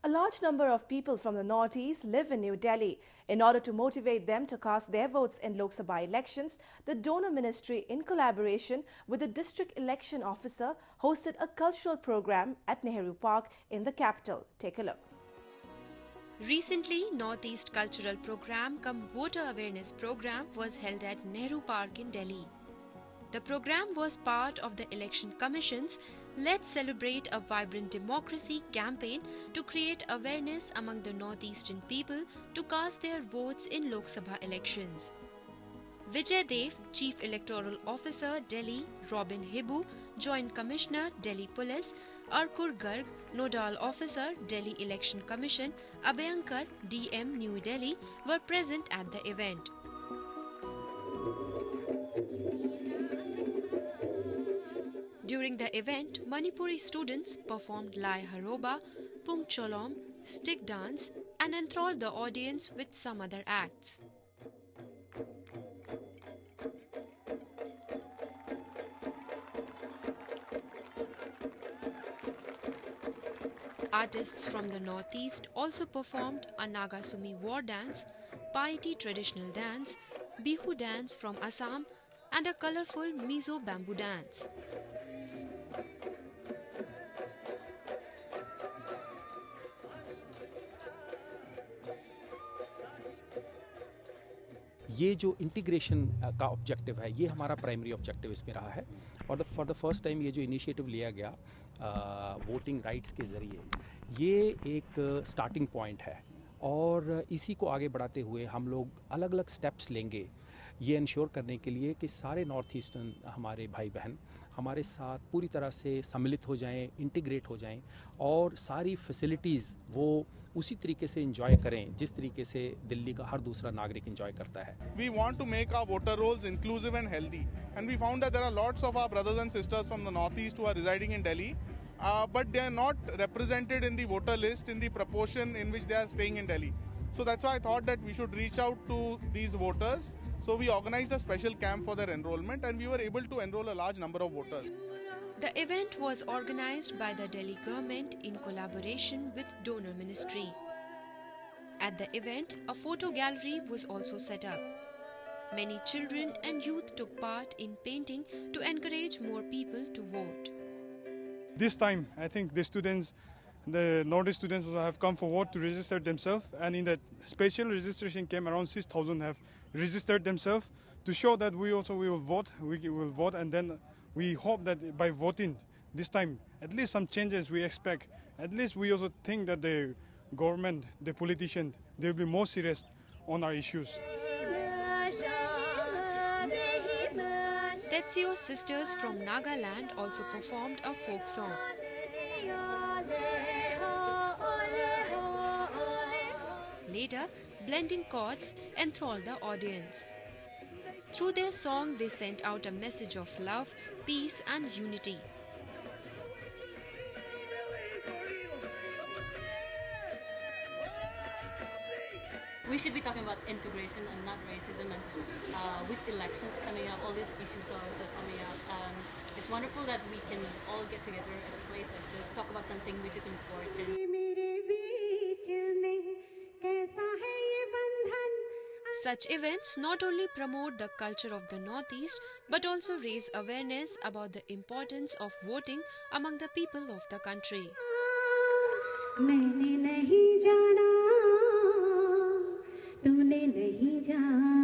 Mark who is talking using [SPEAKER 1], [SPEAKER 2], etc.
[SPEAKER 1] A large number of people from the Northeast live in New Delhi. In order to motivate them to cast their votes in Lok Sabha elections, the donor ministry, in collaboration with the district election officer, hosted a cultural program at Nehru Park in the capital. Take a look.
[SPEAKER 2] Recently, Northeast Cultural Program cum Voter Awareness Program was held at Nehru Park in Delhi. The program was part of the Election Commission's Let's Celebrate a Vibrant Democracy campaign to create awareness among the Northeastern people to cast their votes in Lok Sabha elections. Vijay Dev, Chief Electoral Officer, Delhi, Robin Hibu, Joint Commissioner, Delhi Police, Arkur Garg, Nodal Officer, Delhi Election Commission, Abhyankar, DM, New Delhi, were present at the event. During the event, Manipuri students performed Lai Haroba, Pung Cholom, stick dance and enthralled the audience with some other acts. Artists from the Northeast also performed a Nagasumi war dance, Paiti traditional dance, Bihu dance from Assam and a colorful Mizo bamboo dance.
[SPEAKER 3] ये जो integration का objective है, ये हमारा primary objective इसमें रहा है और फॉर द फर्स्ट टाइम ये जो इनिशिएटिव लिया गया वोटिंग राइट्स के ज़रिए, ये एक स्टार्टिंग पॉइंट है और इसी को आगे बढ़ाते हुए हम लोग अलग अलग स्टेप्स लेंगे ये इंश्योर करने के लिए कि सारे नॉर्थ ईस्टर्न हमारे भाई बहन हमारे साथ पूरी तरह से सम्मिलित हो जाएं, इंटीग्रेट हो जाएं और सारी फैसिलिटीज़ वो उसी तरीके से एंजॉय करें जिस तरीके से दिल्ली का हर दूसरा नागरिक एंजॉय करता है.
[SPEAKER 4] We want to make our voter rolls inclusive and healthy, and we found that there are lots of our brothers and sisters from the northeast who are residing in Delhi, but they are not represented in the voter list in the proportion in which they are staying in Delhi. So that's why I thought that we should reach out to these voters. So we organized a special camp for their enrollment, and we were able to enroll a large number of voters.
[SPEAKER 2] The event was organized by the Delhi government in collaboration with Donor Ministry. At the event, a photo gallery was also set up. Many children and youth took part in painting to encourage more people to vote.
[SPEAKER 5] This time, I think the Northeast students have come forward to register themselves, and in that special registration camp, around 6,000 have registered themselves to show that we will vote, and then we hope that by voting this time, at least some changes we expect. At least we also think that the government, the politicians, they will be more serious on our issues.
[SPEAKER 2] Tetsio sisters from Nagaland also performed a folk song. Later, blending chords enthralled the audience. Through their song, they sent out a message of love, peace and unity.
[SPEAKER 6] We should be talking about integration and not racism, and with elections coming up, all these issues are also coming up. It's wonderful that we can all get together at a place like this, talk about something which is important.
[SPEAKER 2] Such events not only promote the culture of the Northeast but also raise awareness about the importance of voting among the people of the country.
[SPEAKER 7] मैंने नहीं जाना, तूने नहीं जाना.